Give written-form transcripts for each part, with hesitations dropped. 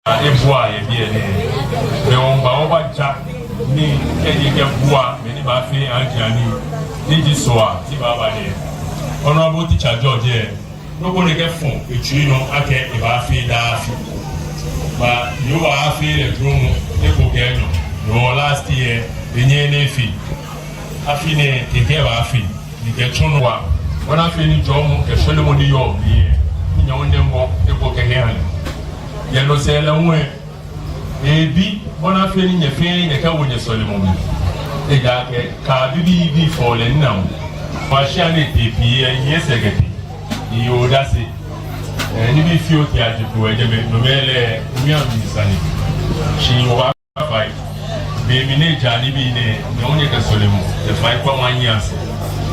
Eboa ye bi ene me on ba o ba ja ni eji ke bua me ni ba fi anjani ni ji so a ti ba ba de honorable teacher George no go ne ke fun etu no ake e ba fi da fi ba you wa fi le drum e ko ke no last year enye ne fi afi ne ke ba fi ni ke tunu wa wana fi ni jomu ke shele mo ni yo bi ni nyawo ndembo e ko ke he yellow sailor way. A B, one of any affair, the cow with a Solomon. The dark car be fallen now. Partially, yes, I get it. You does it. And if you feel theatrical, no matter she will fight. Baby nature, the only Solomon, the 5.1 years.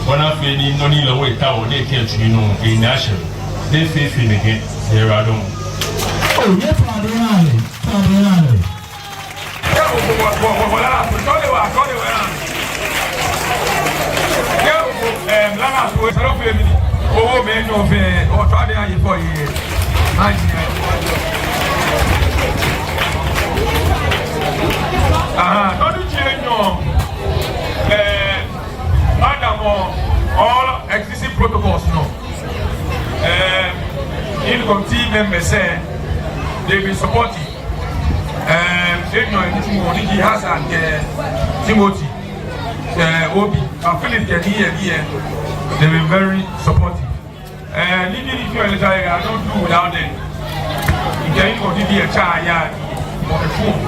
One of any non way tower, they can't, in national. They faith in again, there are no. Oh, yes, Fabionale. all existing protocols, in team members say they've been supportive. He has and Timothy, Obi, and Philip, they've been very supportive. Even if you're a little, I don't do without them. You can even be a child on the phone.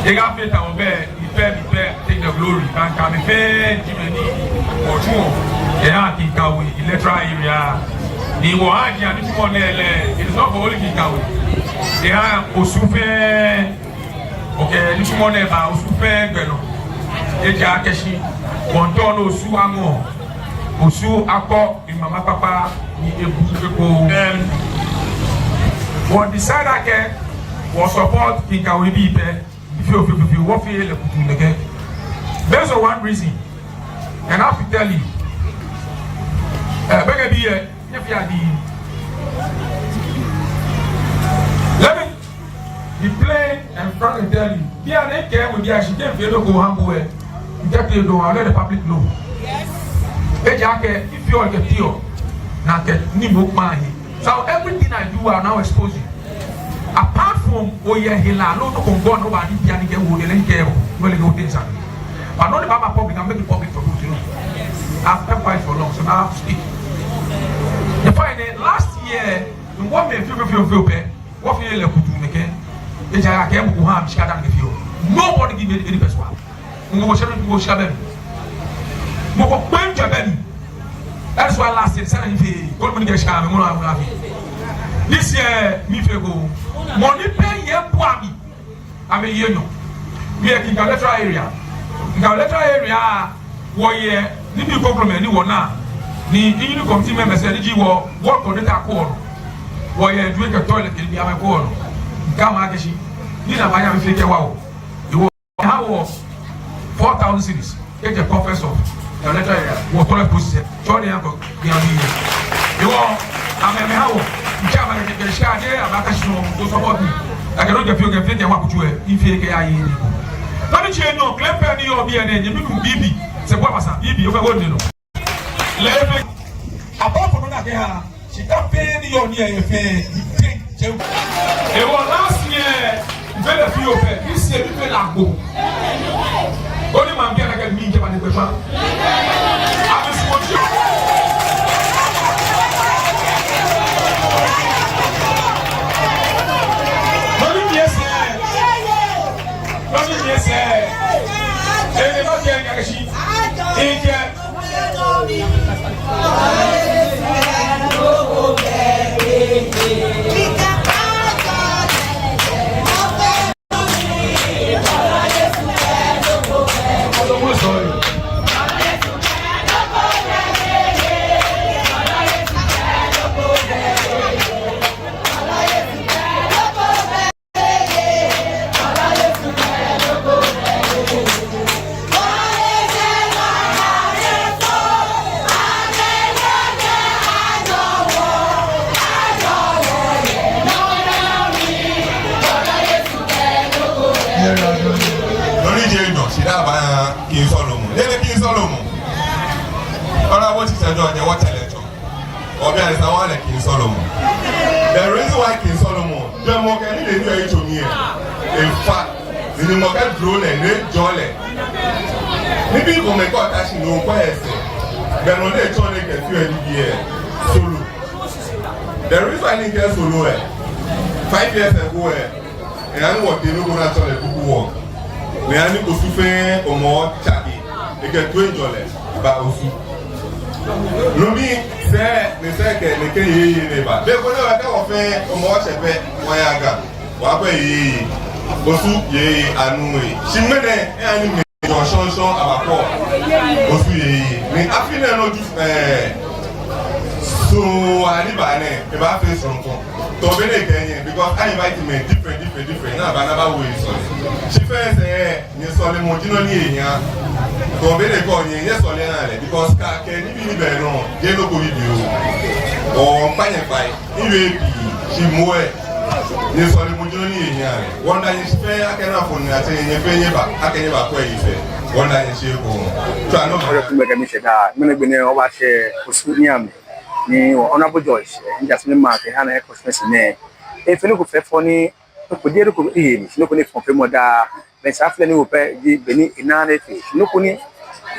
They got better on bed, prepare, take the glory, and can be fair, Jimmy, or two. They are in Kawi, electoral area. They were and it is not for only Kawi. They are Osufe. Okay, this morning about Osufe Beno. Eja Keshi, Montono Osu Amo, Osu Ako, in Mama Papa, what decided again was support King Kawibi if you walk here, again. There's one reason, and I have to tell you, if you are let me be plain and frank and tell you. Be an AK with the she came to go humble. You get to know, I'll let the public know. Yes. If you all get here, now get Nimo Mahi. So everything I do, I'll now expose you. Apart from Oya Hila, no go nobody can get wood and care when you go things. But not the Baba public, I'm making public for you. I've kept quiet for long, so now I have to speak. You find it last year, in what may feel pay. What you let put in again? I can't go harm, nobody give me any best one. That's why last year, this year, me go. Money pay ye Puami. I mean, you know, we are in the electoral area. In the electoral area, where ye, you compliment anyone now. The committee members said, you work on the accord. Why you drink a toilet in the other corner? Come on, Gashi. You know, I have a fake wow. You have 4,000 cities. Get your professor. The letter was toilet pussy. Johnny Uncle, you are, I'm a how. You can't get a shot there. I'm not sure to support me. I cannot get you a fit and what you if you can. Let me change no clap penny or be an engine. You BB. Say what was that? BB, over you know. Let me. Apart from that, she got paid your near your face. It was last year, very few of it. This year, we fell out. Only man can get me to the paper. I just want you. Not yes, sir. Not yes, sir. They never can get said, "No, you want to let you." Obi and someone like King Solomon. The reason why King Solomon, the more can you do it to me? In fact, the more can drone and red jolly. Maybe you make out that you know quite a thing. But when they turn it, you year solo. The reason why I didn't get solo 5 years ago, and I know what they know going to turn the book. We are going to suffer or more chatty. They get $20 about Osu. Lumi say ne say ke ne ke yi ne ba be ko le wa ka o fe o mo se pe wa ya ga wa pe yi Osu ye anu e shimene e ani me shon abako Osu ye ni afina no ju so ani ba ne e ba fe so nko to be ne kenye because I invite me different na ba na ba we so she fe say ni so le mo jino ni eyan to be ne ko ni ye so le na le because ka ke ni bi ni be no je no ko video o panye pai ni we bi she mo e ni so le mo jino ni eyan re won da ni fe akena fo ni ate ni fe yin ba akenye ba ko yi fe won da ni she ko to ano mo ko me ka mi se da me ne o ba se Osu ni am ni honorable Joyce Jasmine Mark ha na Christmas ne e fe no ko fe fo ni ko die ko ni no ko ni fo fe mo da ben sa fle ni wo pe di beni ina na fe no ko ni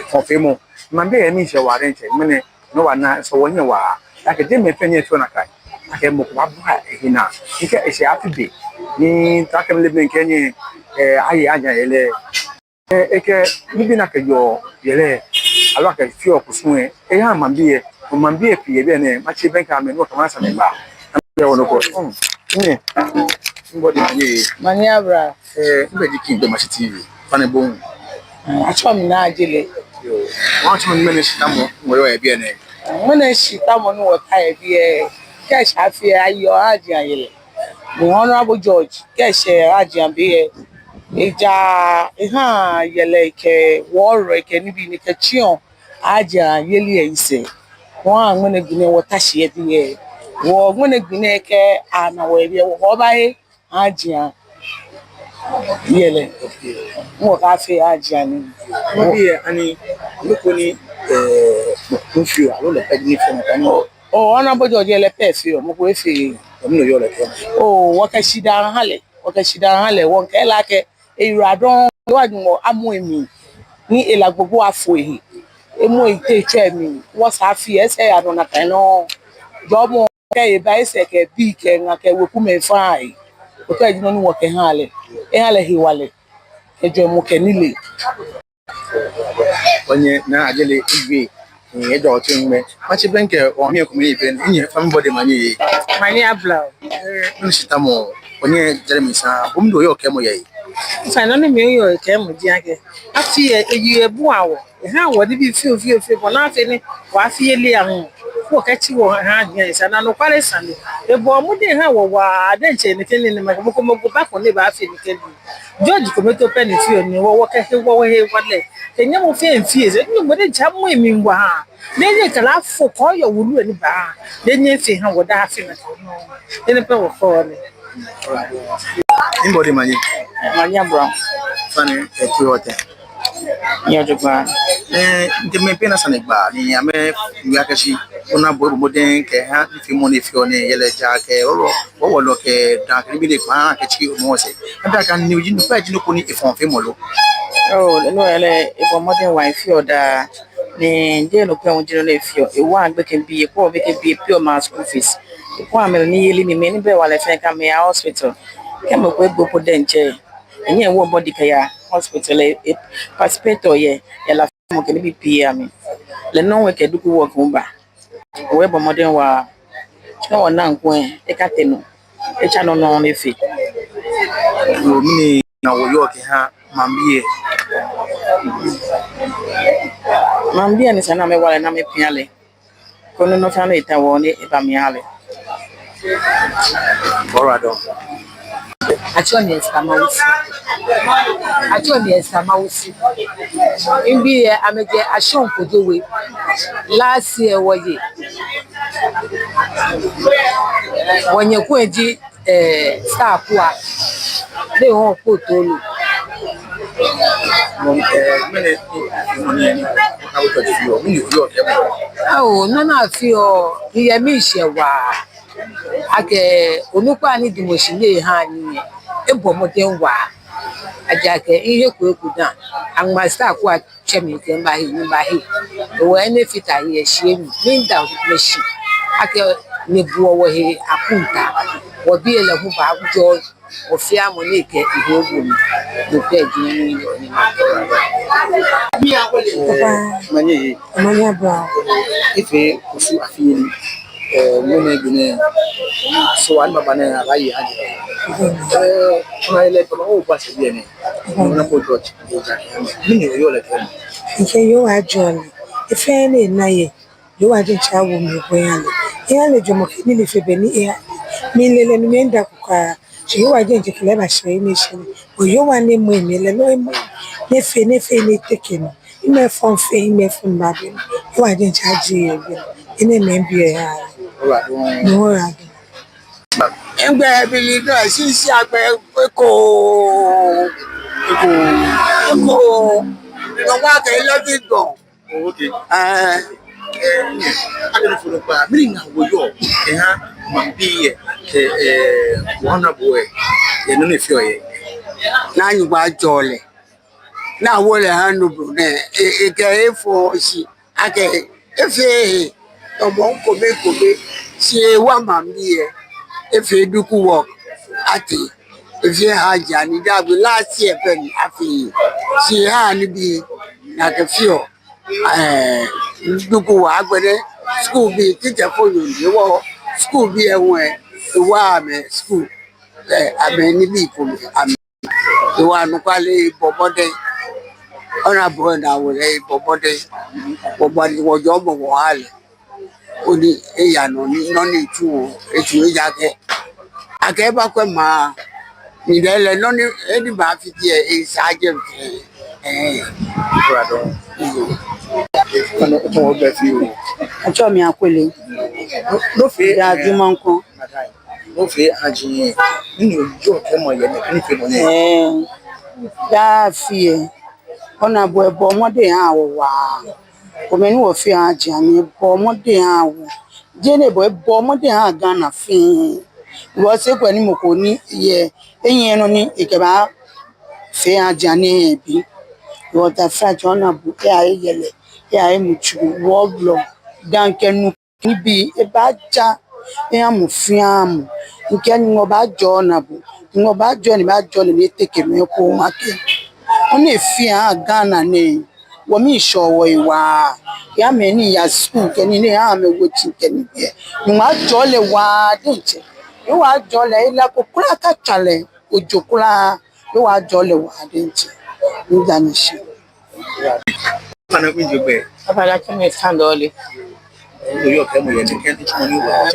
fo fe mo man be mi se wa renche me ne no wa na so wo nya wa aka de me fe ni fe na kai aka mo ko ba ha e na ike e se afi be ni ta ke le ben kenye aye anya ele eke ni bi na ke yo yele alo aka fi okusun e ya man bi o man bi e pie bi ne ma chi ben ka me no ka ma sa me ba na wo no ko ni mbodi mani abra mbe di king do ma TV fane bon acho mi na ajele won tun me ne shita mo wo yo e bi ne mo na shita mo no wota e bi ke sha fi ayo aji ayele the honorable George ke she aji an bi eja yele ke wo ro ke ni bi ni ke chion aji ayele e ise won an mo na gine wota she e bi wo mo na gine ke ana wo e bi wo ba e aji an yele mo ka fe aji an mo bi ani loko ni nfi alo le pe ni fun kan o honorable George yele pe fi o mo ko fe mi no yo le pe o wo ka shida hale won ke la ke iradon wa mo amu emi ni ela gbogbo afo ehi emu ite che mi wo sa fi ese adon na kan no jo mo ke e ba ese ke bi ke nga ke wo ku me fai o ka jino ni wo ke hale hi wale e jo mo ke nile onye na ajele igwe e do tin me ma chi benke o mi ko mi ben ni fam body mani abla ni shita mo onye Jeremy sa bum do yo ke mo ye fa no ni mi yo ke mo di ake afi eyi ebu awo ha wo di bi fi bo na afi ni wa fi ele ahun wo ka chi wo ha nya isa na no kware sande e bo mu de ha wo wa adenche ni kini ni mo ko ba ko ni ba afi ni kedu George ko meto pe ni fi oni wo ka he wo he wale kenya mo fi eze ni mo de cha mo emi ngwa ha na nye kala fo ko yo wulu ani ba na nye fi ha wo da afi na no ni pe wo fo ni body mani brown fane e ti hote ya jogba de me pena sanegba ni ame ya keshi ona bo mo den ke ha fi mo ni fi oni yele ja ke oro wo lo ke da ke bi de pa ke chi mo se da kan ni ujinu pa jinu ko ni ifon fi mo lo no ele ifo modern wife oda ni je lo pe won jinu le fi e wa gbe ke bi e ko be ke bi pure mass school fees e ko amelo ni yeli mi me ni be wa le fe ka me hospital ke mo ko gbo po denche enye wo body ka ya hospital e participator ye la mo ke ni bi pia mi le no we ke duku wo ko ba we bo modern wa no na nko e ka tenu e cha no no me fi wo mi na wo yo ke ha mambie ni sana me wala na me piale kono no sana itawone e ba mi ale borado achoni estamausi imbi ameje ashon kojowe last year woye wonye ku eji star kwa de won ko tolu Oh, no, no, feel you miss your wa. Ake onukwa ni dimoshile ha ni ebomoden wa. Ajake ihe kweku dan. Ang master kwa chemi ke mbahi mbahi. O ene fita ye shemi. Minda meshi. Ake ne buo wo he apunta. Wo bi ele hu ba jo ofia mo ni ke ihe ogu ni. Do pegi ni ni ma. Manye Manya bra. ife kusu afili mune gine so an mabane alayi haje ona ile to o ba se bi ene ona po church mini yo le tell Nke yo ajon. Ife na na ye. Yo ajin chawo mi boyan le. Ya le jomo ni le febe ni ya. Mi lele ni menda kuka. Yo ajin je kile ba se ni se. O yo wa ni mo mi le no mo. Ne fe ni tekeno. Ime fon fe ime fon ba bi. Yo ajin chaji ye bi. Ine me bi ya. ora don No ra. Engbe bi ni do si agbe ko no wa ke lo ti go. okay I don't follow pa mini na wo yo ha mambi one boy ye no ne fio ye Na anyi gba jole na wo le hanu bro ne ke efo si ake efe to mo ko be si wa mambi e efe duku work ati efe haja ni da bi last year pen afi si ha ni bi na ke fio duku wa agbere school bi teacher for you wo school bi ehun wa me school ame ni bi ko mi Iwa nukwale bobode ona bona wole bobode wojo mo wale oni eya no ni no ni tu etu eja ke ake ba kwe ma ni dele no ni edi ba fi die e saje ora don kono to wo be fi o acho mi akwele no fe ya juma nkan no fe ajin nini ojo ke mo ye ni fe mo ni da fi ona bo ebo mode ha wa o me ni wo fi aje ami bo mode ha wo je ne bo ebo mode ha gan na fi wo se ko ni mo ko ni ye eyin no ni ikeba fi aje ni bi wo ta fa jona bu ya yele ya mu chu wo blo dan kenu ni bi e ba ja e amu fi amu nke ni wo ba jona bu ngo ba joni ba joni ni teke mi ko ma ke oni fi an Ghana ni wo mi showo iwa ya me ni ya school ke ni ha me wo ti ke ni be ni ma jole wa dinje yo wa jole ila ko kula ka chale ojo kula yo wa jole wa dinje ni dani shi pana winjo be abala ke me sandole yo ke mo ye ni ke ti mo ni wa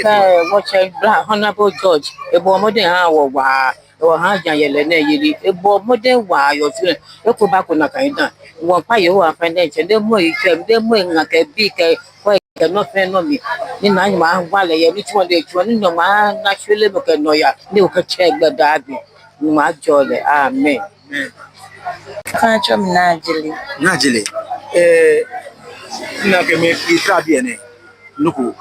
watch black honorable George ebo omode ha wo wa o ha jan yele na yiri ebo omode wa yo fi e ko ba ko na kan dan won pa yo wa fa de de mo ike de mo ngan ke bi ke ko ke no fe no mi ni na ma wa le ye ni ti won de ti won ni no ma na shele mo ke no ya ni o ke che gbe da bi ni ma jole amen kan cho mi na jili na ke me itra bi ene nuku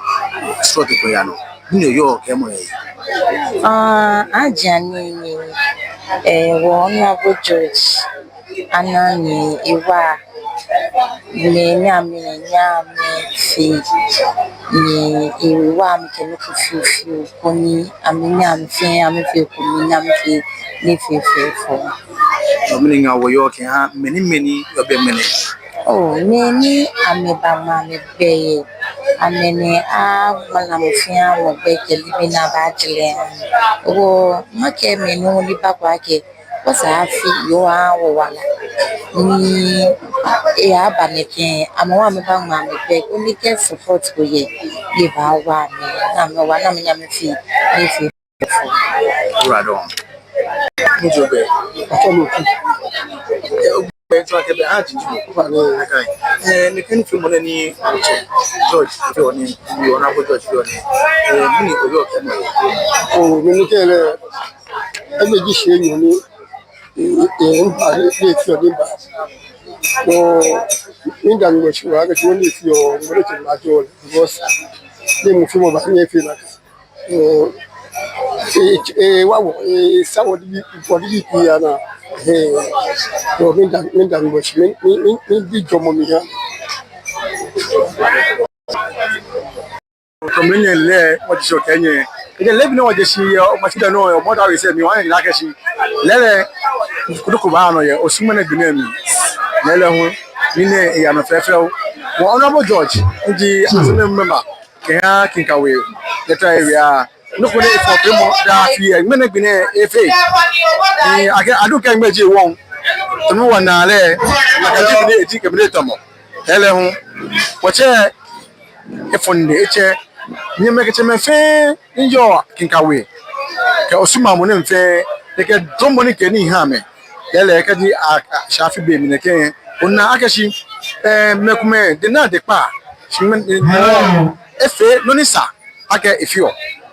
stroke ko ya no ni yo ke mo ye Ajani ni Honorable George Anani Iwa ni nyame fi ni iwa mi ke no fiu ko ni amenya mi fi ko ni nyame fi ni fi fo no mini nga wo yo ke ha meni yo be meni oh ni ameba ma me be amene a mala mo fia wo be ke libi na ba jile o ma ke me no li ba kwa ke o sa fi yo a wo wala ni e a ba ne ke amawa me ba ma me be o ni ke support ko ye li ba wa me na me wa na me nya me fi ni fi ora don mo be ato mo ku to ke be ati ju ko no kai ni kan fi mo ni George fi oni yo na ko George fi oni mini ko yo ke mo o mi ni kele e meji se yin ni e ba le fi oni ba Minda ngoshwa ga tuoni fio ngore tulajo because de mu fimo ba nye fina wawo sawo di pia na to minda ngoshwa min di jomo mi ha communion le what is your Kenya ile lebi no waje shi o machida no o moda we say mi wan ila kashi lele kuduku ba no ye osumane binemi lele hu nine ya no fefe wo honorable George ndi aseme member ke ha kinkawe letter area no ko le for primo da fi mena gbine efe ni ake aduka ngbeje won tunu wana le akaji ni eji kebile tomo lele hu wache efonde eche ni mekeche mefe njo kinkawe ke osuma mo ne mfe ke dombo ni ke ni ha me lele ke di shafi be mi ne ke ona akashi mekume de na de pa efe no ni sa ake ifio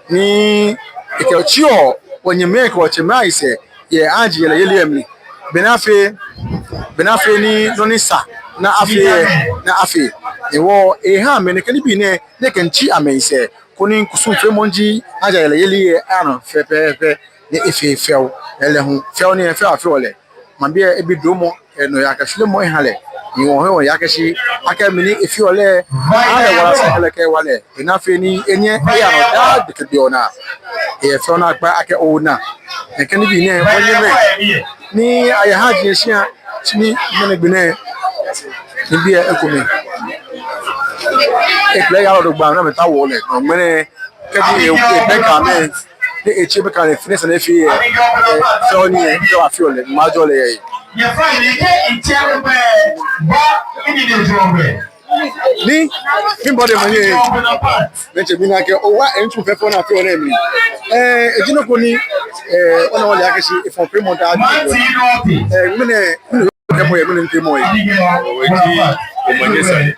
ni ke ochio onye me ke oche mai se ye aji yele yele emi benafe ni no ni sa na afi ewo ha me ne ke ni bi ne de ke nchi amense koni kusu fe monji aja yele yele ano fe ne efe feo ele hu feo ni fe afi ole mabia ebi domo no yakashile mo hale ni won he yakashi akamini efi ole ale wala sekele ke wale benafe ni enye ya no da de ke ona e fe ona pa ake ona e ke ni bi ne onye me ni aya haji esia chini mene gbene ni bi ekomi ekle ya ro gba na meta wo le no mene ke di e be ka me de eche be ka le finish na fi so ni e wa fi ole ma jo le ye ye fa ni ke itia be ba ini de jobe ni body manye meche bina ke o wa entu fe fo na fi ole mi ejino ko ni ona wale akeshi ifon primo da mene ke mo ye mene ke mo ye weji o manye sai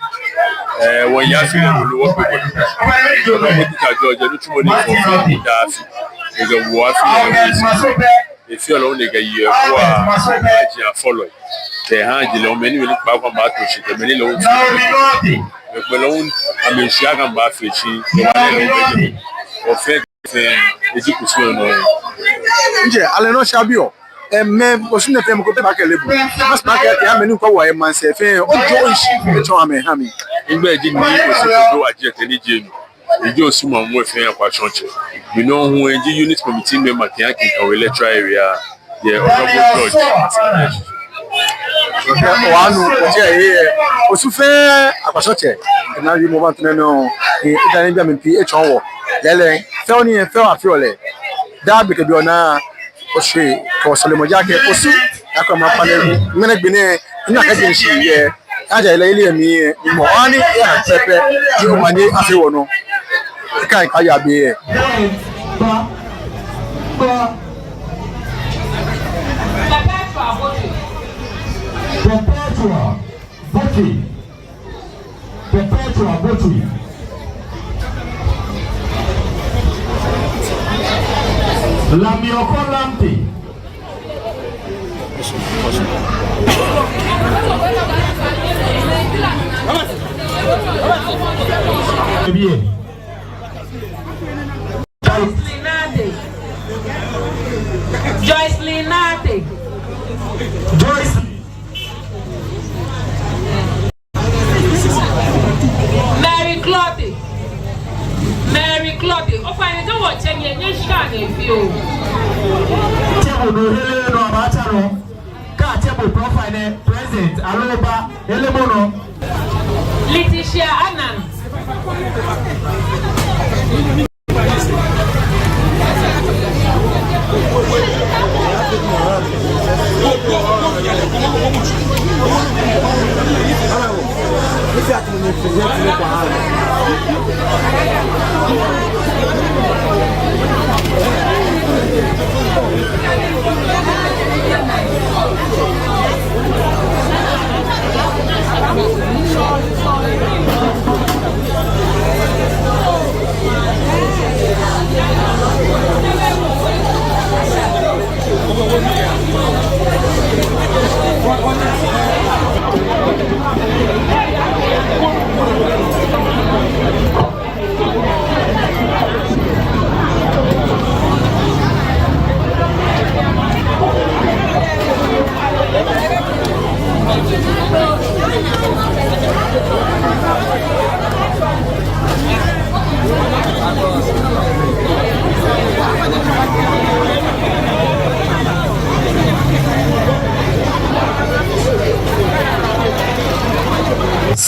won ya fi le lo wo pe ko mo ti ka George ni tumo ni fo da fi e go wo afi e fi olo ne ga ye ko a ji a follow te ha ji lo meni wele pa kwa ba to shi te meni lo e pe lo ame shi aga ba fi shi e wa le lo be o fe e ji ku so no nje ale no shabio me osune fe mo ko te ba kele bu mas ba ke ya meni ko wa e man se fe o jo ishi e cho ame ha mi ngbe ji ni o se do aje te ni je mi eji osuma mo fe ya kwa chonche you know who eji unit committee member ke akin ka we electoral area ye honorable George o anu o je e osufe akwasoche na ri mo ba tun no e dani bia me pi e chon wo lele fe oni e fe afi ole da bi ke bi ona o se ko sole mo ja ke osu akọ ma pa le mene gbene ina ka je nsi ye aja ile mi mo ani ya pepe ti o ma ni afi wo no kai ka ya bi e Perpetua Boti. Lamioko Lampi. Bien. Joyce Linate. Joyce. Mary Clotty. O fa ni do wo che ni enye sha na fi o. Tebo no hele no abacha no. Ka tebo profile president Aloba Elebono. Letitia Anan.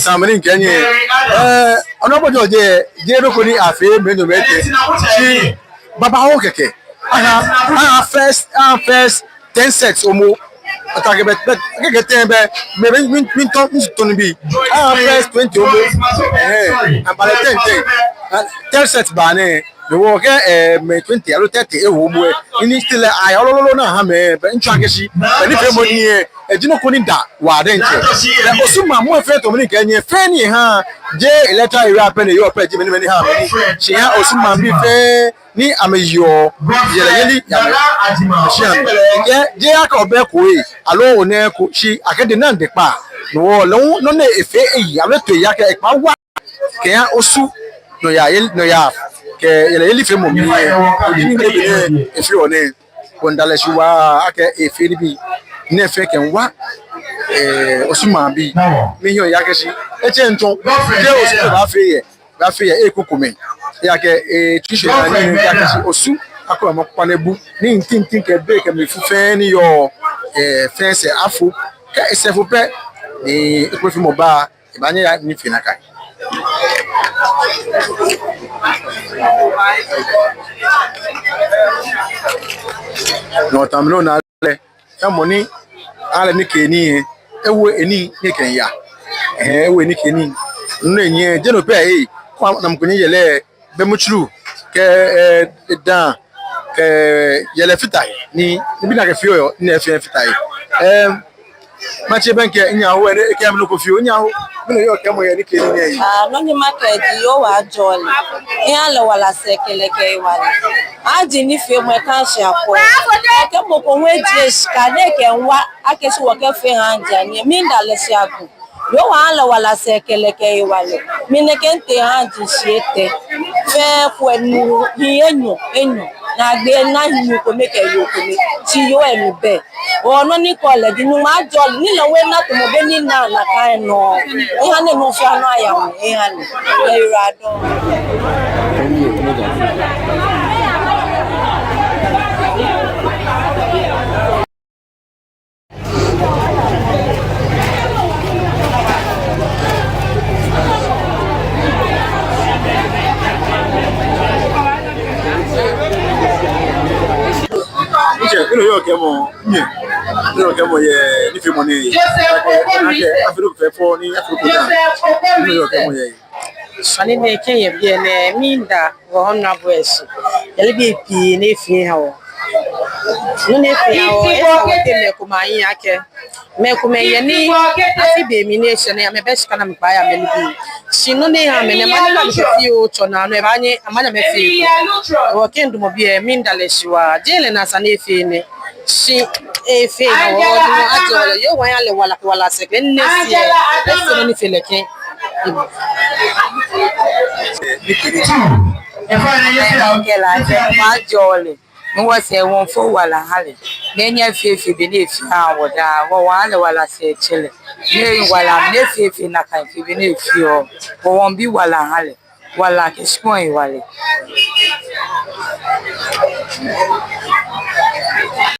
samani kenye Honorable George Jero Koni afe menu mete chi baba ho keke aha first 10 sets omo atake bet keke tembe me min ton bi aha first 20 omo and by the 10 sets ba ne the work me 20 alo 30 omo ini still ai ololo na ha me ntwa keshi ni fe mo ni ejino Koni da wa de nche e osuma mo fe to mini kenye fe ni ha je electoral area pe ne yo pe je meni ha me shi ha osuma bi fe ni ameyo yeli je aka obe ko e alo one ko shi akede na de pa no no na efe eyi abeto ya ke pa wa ke ya osu no ya ke yeli fe mo mi efe one kondale shi wa ake efe ni bi ne fe ken wa osuma bi mi yo ya ke shi eche nton je osu ba fe ye ekukumi ya ke tisho na ni ya ke shi osu akọ mo pa nebu ni ntin ke be ke mi fu fe ni yo fence afu ke esefu pe ni epo fi mo ba ibanye ya ni finaka no tamlo na le ya moni ale ni ke ni ewo eni ni ken ya ewo ni ke ni nnu enye je no pe kwa na mkunye yele be muchuru ke dan ke yele fitai ni bi na ke fio ni efe fitai machi benke nya ho e ke am no ko fio nya ho bi no yo ke mo ye ni ke ni no ni market yo wa jolly ya le wala sekele ke wala aji ni fe mo kan se apo ke mo ko we je ska ne ke nwa akesu wo ke fe hanja ni mi nda le se agu yo wa la wala sekele ke wala mi ne ke nte hanji siete fe ko enu enyo na gbe na yu ko me ke yo ko mi ti yo emi be ono ni ko le dinu ma jolly ni lo we na to mo be ni na ka no e ha ne no fa no aya wo e ha ni e ra do ino yo kemo nye ino kemo ye ni fi mo ni afiru fe fo ni afiru ko da ino yo kemo ye sani ne kenye bie ne minda wo honna boys yele bi pi ne fi ha wo no ne fi ha wo e wo te me kuma yin ake me kuma ye ni afi be mi ne se ne me be shika na me pa ya me bi sino ne ha me ne ma na me fi o chona no e ba nyi amanya me fi wo kendo mo bie minda le shiwa jele na sani fi ne si e fi ha wo no ajolo yo wa ya le wala se ke ne si e ni fi le ke Jolly. No was a one for while I had it. Then you feel beneath our while I say chili. While I'm near faith in a kind of beneath you, or won't be while I had it, while like a small while.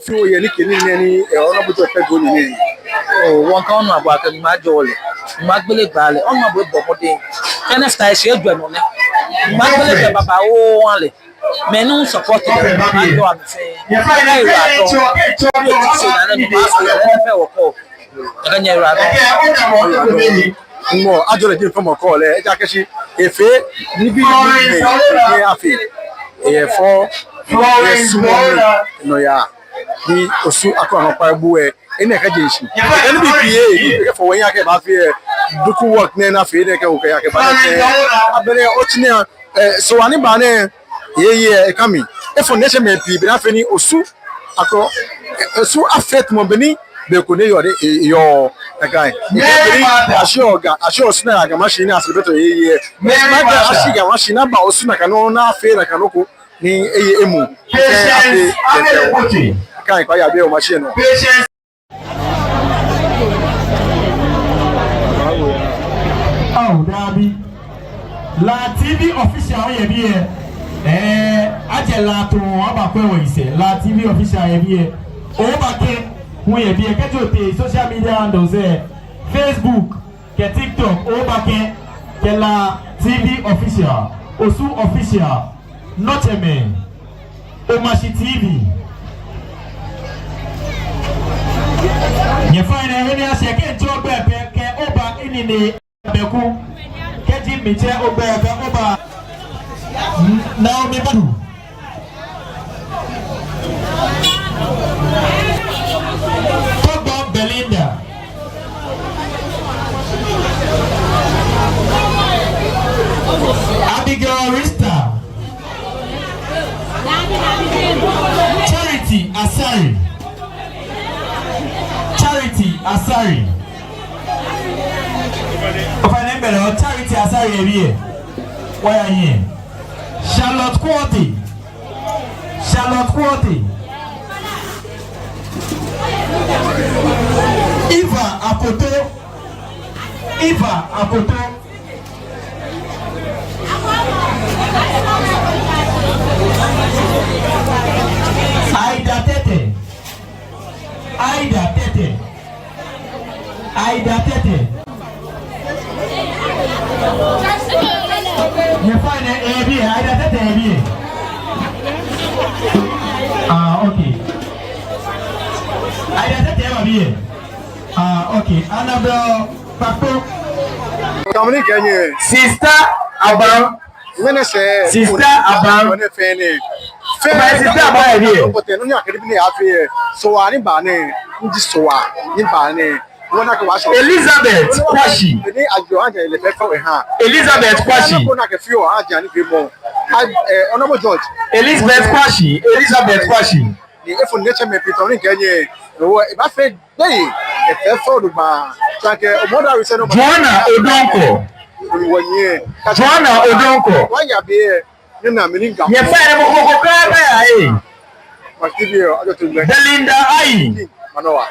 So you're looking in any honorable to oh one count about my jolly. Magbele Valley, on my body. Can I stay here? Magbele Baba, oh, only. Men support the more actually from a call, Jackashi, if maybe for no, yeah, the Osu Aqua Pabu in a cajation. NBPA for when you can have here, do work, Nana Fede, Ochina, so Anibane, yeah, coming. If for national people, Afeni Osu Aqua, so affect Mombini. They could your guy. Assure snag a machine as a better year. Asiga machine about Osuna Canona, Fela Canoko, ni Emu. Can't buy a bill machine. Oh, Dabi. La TV official here. Ajela to Abakwe say. La TV official here. Obake. When you be a social media handles Facebook, ke TikTok oba ke la TV official Osu official Noteme Omashi TV ye fine any ase ke job ke oba inini beku ke Jimmy che oba Naomi Badu Togo Belinda Abigail Rista Charity Asari Charity Asari here. Why are you? Charlotte Quarty Eva Akoto Aida Tete you find a AB Aida Tete AB okay Aida Tete AB okay Annabelle Papo Dominic Kenye Sister Abang Sister Abang Sister Abang here so ani ba ne ndi so a ni ba ne wona ke wa so Elizabeth Kwashi ni ajo anja ile fe fe ha Elizabeth Kwashi wona ke fi o anja ni be mo Honorable George Elizabeth Kwashi ni efo nature me Peter ni Kenye wo e ba fe dey e fe fo do ba take omoda we say no Joanna Odonko why ya be ni na meninga ye fere mo ko kra ba ai Belinda Ai Manoa